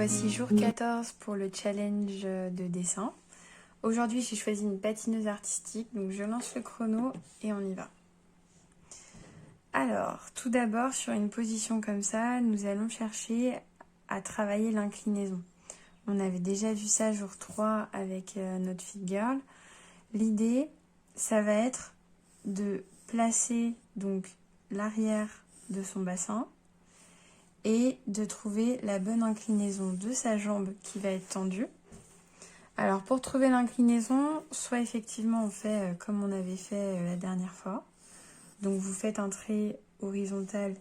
voici jour 14 pour le challenge de dessin. Aujourd'hui, j'ai choisi une patineuse artistique, donc je lance le chrono et on y va. Alors, tout d'abord, sur une position comme ça, nous allons chercher à travailler l'inclinaison. On avait déjà vu ça jour 3 avec notre fit girl. L'idée, ça va être de placer donc l'arrière de son bassin et de trouver la bonne inclinaison de sa jambe qui va être tendue. Alors pour trouver l'inclinaison, soit effectivement on fait comme on avait fait la dernière fois. Donc vous faites un trait horizontal,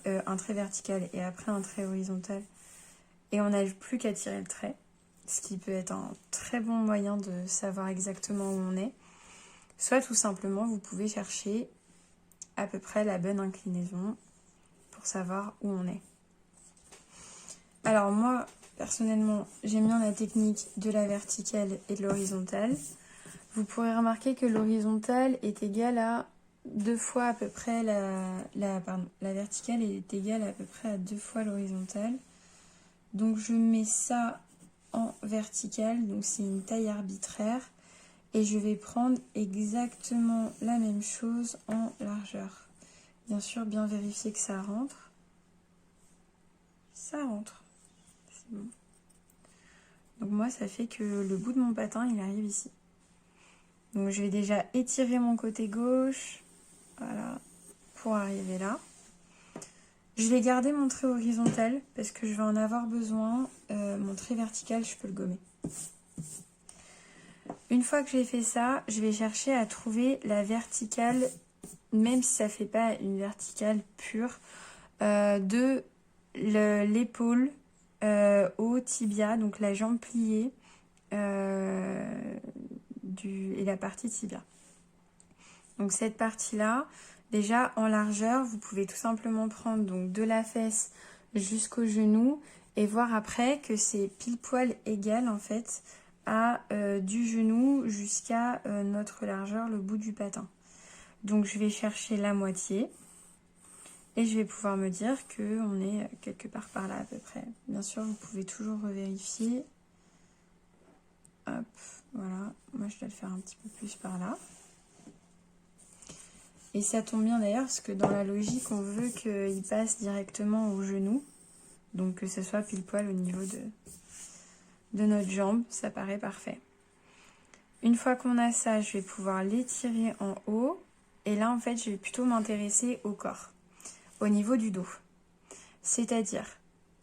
un trait vertical et après un trait horizontal. Et on n'a plus qu'à tirer le trait, ce qui peut être un très bon moyen de savoir exactement où on est. Soit tout simplement vous pouvez chercher à peu près la bonne inclinaison pour savoir où on est. Alors moi, personnellement, j'aime bien la technique de la verticale et de l'horizontale. Vous pourrez remarquer que l'horizontale est égale à 2 fois à peu près la verticale est égale à peu près à 2 fois l'horizontale. Donc je mets ça en verticale, donc c'est une taille arbitraire. Et je vais prendre exactement la même chose en largeur. Bien sûr, bien vérifier que ça rentre. Ça rentre. C'est bon. Donc moi, ça fait que le bout de mon patin, il arrive ici. Donc je vais déjà étirer mon côté gauche, voilà, pour arriver là. Je vais garder mon trait horizontal parce que je vais en avoir besoin. Mon trait vertical, je peux le gommer. Une fois que j'ai fait ça, je vais chercher à trouver la verticale, même si ça ne fait pas une verticale pure, de l'épaule au tibia, donc la jambe pliée et la partie tibia. Donc cette partie-là, déjà en largeur, vous pouvez tout simplement prendre donc de la fesse jusqu'au genou et voir après que c'est pile poil égal en fait à du genou jusqu'à notre largeur, le bout du patin. Donc je vais chercher la moitié et je vais pouvoir me dire qu'on est quelque part par là à peu près. Bien sûr, vous pouvez toujours revérifier. Hop, voilà. Moi, je dois le faire un petit peu plus par là. Et ça tombe bien d'ailleurs parce que dans la logique, on veut qu'il passe directement au genou. Donc que ce soit pile poil au niveau de notre jambe. Ça paraît parfait. Une fois qu'on a ça, je vais pouvoir l'étirer en haut. Et là, en fait, je vais plutôt m'intéresser au corps, au niveau du dos. C'est-à-dire,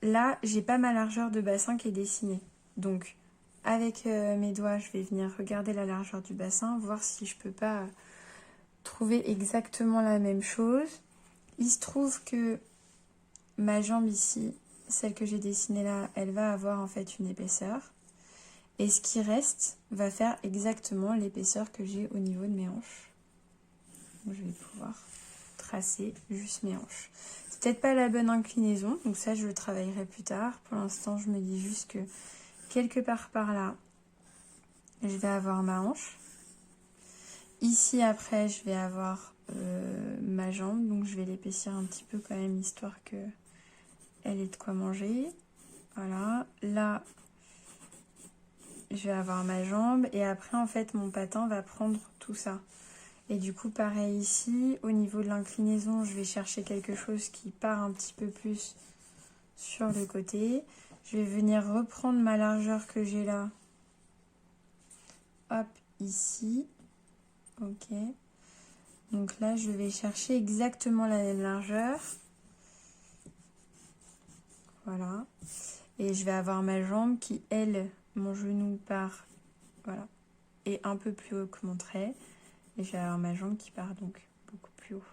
là, j'ai pas ma largeur de bassin qui est dessinée. Donc, avec mes doigts, je vais venir regarder la largeur du bassin, voir si je peux pas trouver exactement la même chose. Il se trouve que ma jambe ici, celle que j'ai dessinée là, elle va avoir en fait une épaisseur. Et ce qui reste va faire exactement l'épaisseur que j'ai au niveau de mes hanches. Donc, je vais pouvoir tracer juste mes hanches. C'est peut-être pas la bonne inclinaison, donc ça je le travaillerai plus tard. Pour l'instant, je me dis juste que quelque part par là, je vais avoir ma hanche. Ici, après, je vais avoir ma jambe, donc je vais l'épaissir un petit peu quand même, histoire que elle ait de quoi manger. Voilà, là, je vais avoir ma jambe, et après, en fait, mon patin va prendre tout ça. Et du coup, pareil ici, au niveau de l'inclinaison, je vais chercher quelque chose qui part un petit peu plus sur le côté. Je vais venir reprendre ma largeur que j'ai là. Hop, ici. Ok. Donc là, je vais chercher exactement la même largeur. Voilà. Et je vais avoir ma jambe qui, elle, mon genou part, voilà, est un peu plus haut que mon trait. Et je vais avoir ma jambe qui part donc beaucoup plus haut.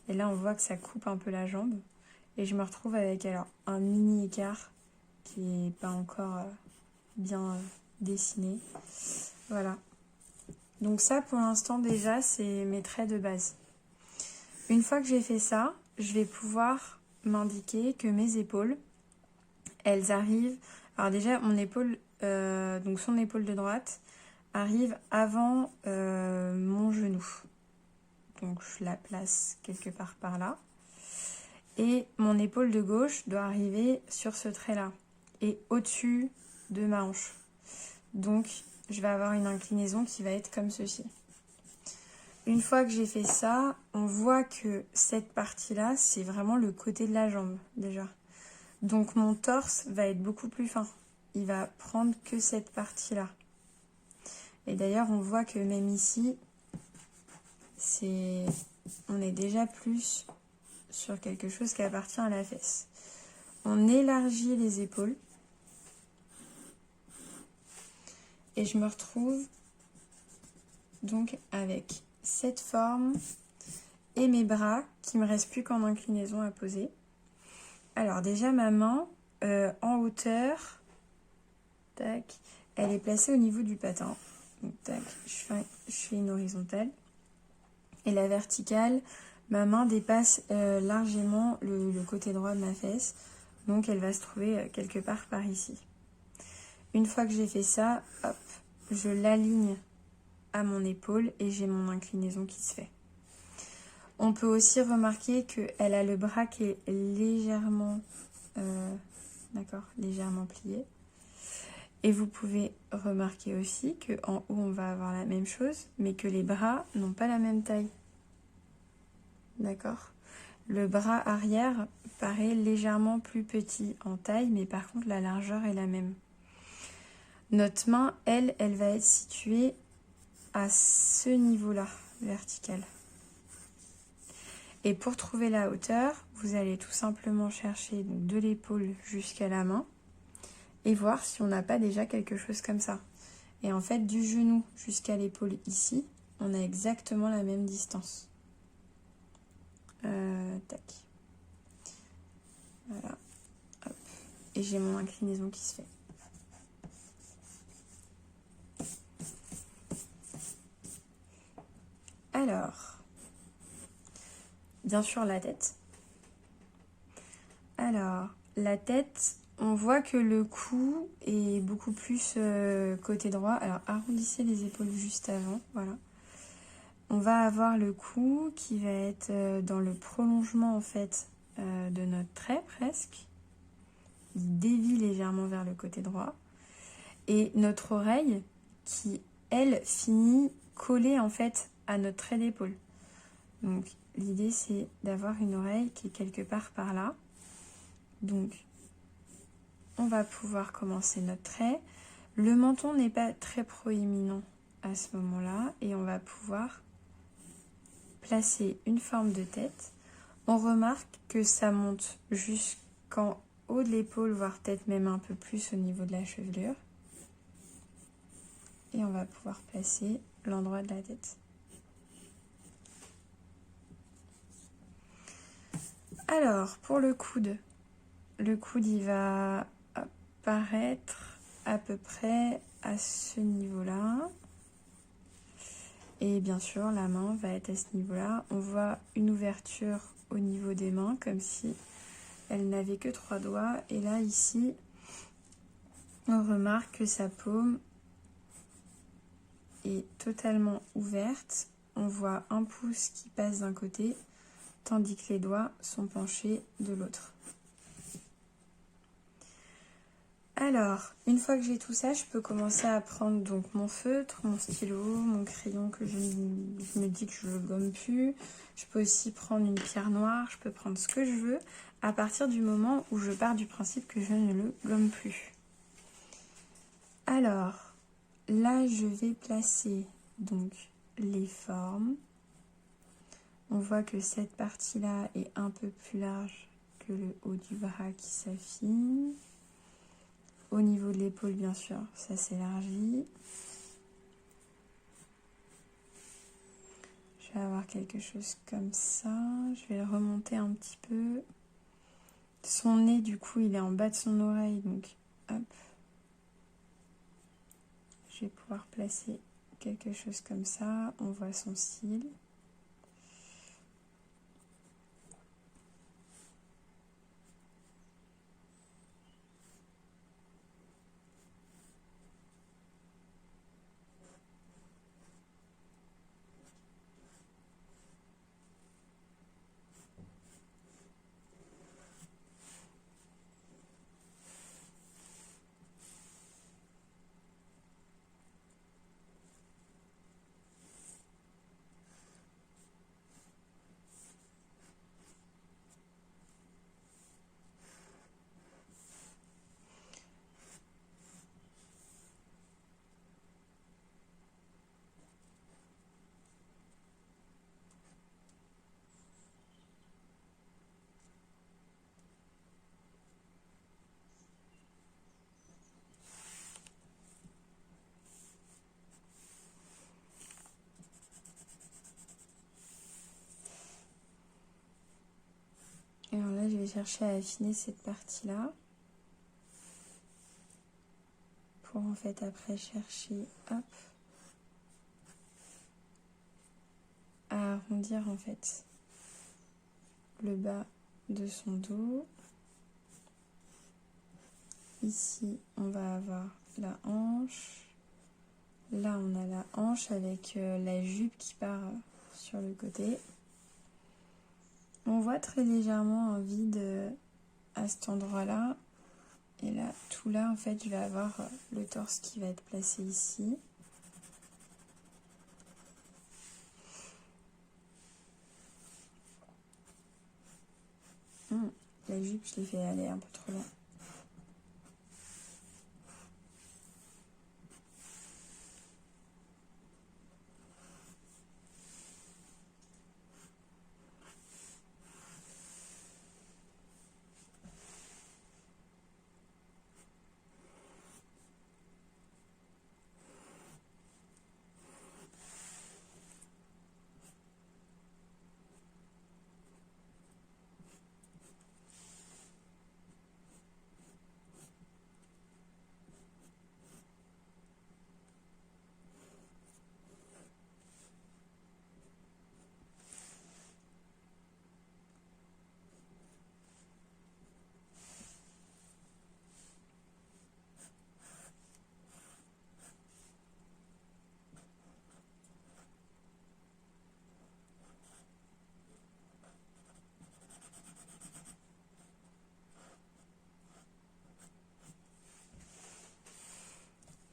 Et là, on voit que ça coupe un peu la jambe. Et je me retrouve avec alors un mini écart qui n'est pas encore bien dessiné. Voilà. Donc ça, pour l'instant, déjà, c'est mes traits de base. Une fois que j'ai fait ça, je vais pouvoir m'indiquer que mes épaules, elles arrivent... Alors déjà, mon épaule, donc son épaule de droite, arrive avant mon genou. Donc je la place quelque part par là. Et mon épaule de gauche doit arriver sur ce trait-là et au-dessus de ma hanche. Donc, je vais avoir une inclinaison qui va être comme ceci. Une fois que j'ai fait ça, on voit que cette partie-là, c'est vraiment le côté de la jambe, déjà. Donc, mon torse va être beaucoup plus fin. Il va prendre que cette partie-là. Et d'ailleurs, on voit que même ici, on est déjà plus sur quelque chose qui appartient à la fesse. On élargit les épaules. Et je me retrouve donc avec cette forme et mes bras qui me restent plus qu'en inclinaison à poser. Alors déjà ma main en hauteur, tac, elle est placée au niveau du patin. Donc tac, je fais une horizontale. Et la verticale, ma main dépasse largement le côté droit de ma fesse. Donc elle va se trouver quelque part par ici. Une fois que j'ai fait ça, hop, je l'aligne à mon épaule et j'ai mon inclinaison qui se fait. On peut aussi remarquer qu'elle a le bras qui est légèrement, légèrement plié. Et vous pouvez remarquer aussi qu'en haut, on va avoir la même chose, mais que les bras n'ont pas la même taille. D'accord ? Le bras arrière paraît légèrement plus petit en taille, mais par contre, la largeur est la même. Notre main, elle va être située à ce niveau-là, vertical. Et pour trouver la hauteur, vous allez tout simplement chercher donc, de l'épaule jusqu'à la main et voir si on n'a pas déjà quelque chose comme ça. Et en fait, du genou jusqu'à l'épaule ici, on a exactement la même distance. Tac. Voilà. Hop. Et j'ai mon inclinaison qui se fait. Alors, bien sûr la tête. Alors, la tête, on voit que le cou est beaucoup plus côté droit. Alors, arrondissez les épaules juste avant, voilà. On va avoir le cou qui va être dans le prolongement en fait de notre trait presque. Il dévie légèrement vers le côté droit. Et notre oreille qui, elle, finit collée en fait à notre trait d'épaule. Donc, l'idée c'est d'avoir une oreille qui est quelque part par là. Donc, on va pouvoir commencer notre trait. Le menton n'est pas très proéminent à ce moment-là et on va pouvoir placer une forme de tête. On remarque que ça monte jusqu'en haut de l'épaule, voire peut-être même un peu plus au niveau de la chevelure. Et on va pouvoir placer l'endroit de la tête. Alors, pour le coude il va apparaître à peu près à ce niveau-là. Et bien sûr, la main va être à ce niveau-là. On voit une ouverture au niveau des mains, comme si elle n'avait que 3 doigts. Et là, ici, on remarque que sa paume est totalement ouverte. On voit un pouce qui passe d'un côté, tandis que les doigts sont penchés de l'autre. Alors, une fois que j'ai tout ça, je peux commencer à prendre donc mon feutre, mon stylo, mon crayon que je me dis que je ne gomme plus. Je peux aussi prendre une pierre noire, je peux prendre ce que je veux à partir du moment où je pars du principe que je ne le gomme plus. Alors, là, je vais placer donc les formes. On voit que cette partie-là est un peu plus large que le haut du bras qui s'affine. Au niveau de l'épaule, bien sûr, ça s'élargit. Je vais avoir quelque chose comme ça. Je vais le remonter un petit peu. Son nez, du coup, il est en bas de son oreille. Donc, hop. Je vais pouvoir placer quelque chose comme ça. On voit son cil. vais chercher à affiner cette partie-là. Pour en fait après chercher, hop, à arrondir en fait le bas de son dos. Ici, on va avoir la hanche. Là, on a la hanche avec la jupe qui part sur le côté. On voit très légèrement un vide à cet endroit-là. Et là, tout là, en fait, je vais avoir le torse qui va être placé ici. La jupe, je l'ai fait aller un peu trop loin.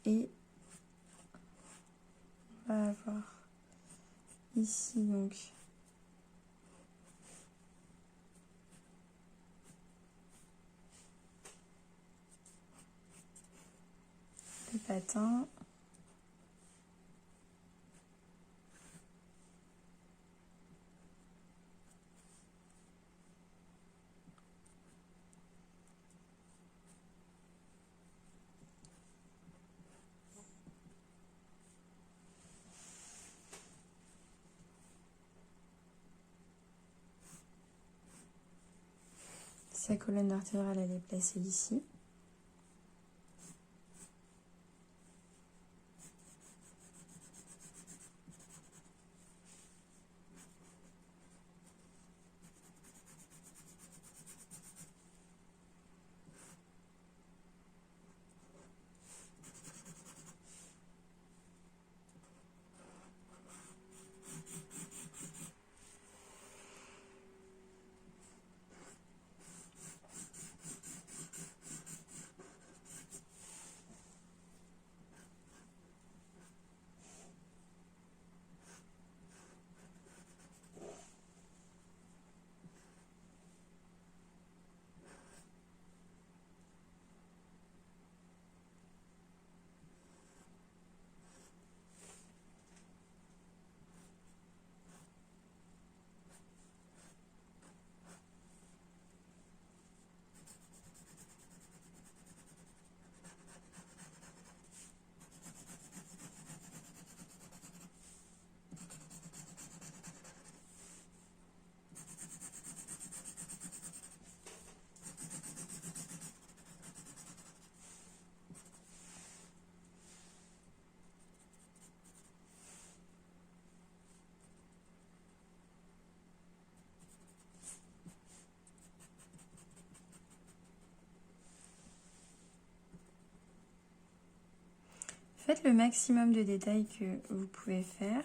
Et on va avoir ici donc le patin. Sa colonne vertébrale, elle est placée ici. Faites le maximum de détails que vous pouvez faire.